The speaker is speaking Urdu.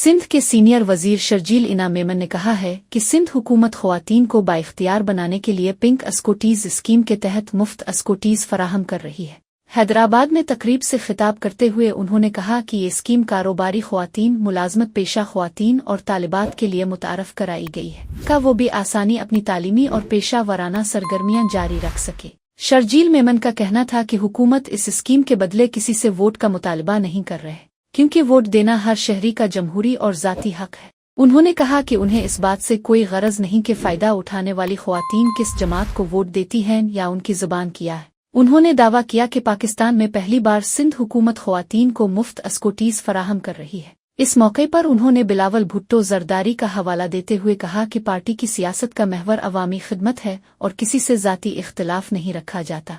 سندھ کے سینئر وزیر شرجیل انا میمن نے کہا ہے کہ سندھ حکومت خواتین کو بااختیار بنانے کے لیے پنک اسکوٹیز اسکیم کے تحت مفت اسکوٹیز فراہم کر رہی ہے۔ حیدرآباد میں تقریب سے خطاب کرتے ہوئے انہوں نے کہا کہ یہ اسکیم کاروباری خواتین، ملازمت پیشہ خواتین اور طالبات کے لیے متعارف کرائی گئی ہے کہ وہ بھی آسانی اپنی تعلیمی اور پیشہ ورانہ سرگرمیاں جاری رکھ سکے۔ شرجیل میمن کا کہنا تھا کہ حکومت اس اسکیم کے بدلے کسی سے ووٹ کا مطالبہ نہیں کر رہے، کیونکہ ووٹ دینا ہر شہری کا جمہوری اور ذاتی حق ہے۔ انہوں نے کہا کہ انہیں اس بات سے کوئی غرض نہیں کہ فائدہ اٹھانے والی خواتین کس جماعت کو ووٹ دیتی ہیں یا ان کی زبان کیا ہے۔ انہوں نے دعویٰ کیا کہ پاکستان میں پہلی بار سندھ حکومت خواتین کو مفت اسکوٹیز فراہم کر رہی ہے۔ اس موقع پر انہوں نے بلاول بھٹو زرداری کا حوالہ دیتے ہوئے کہا کہ پارٹی کی سیاست کا محور عوامی خدمت ہے اور کسی سے ذاتی اختلاف نہیں رکھا جاتا۔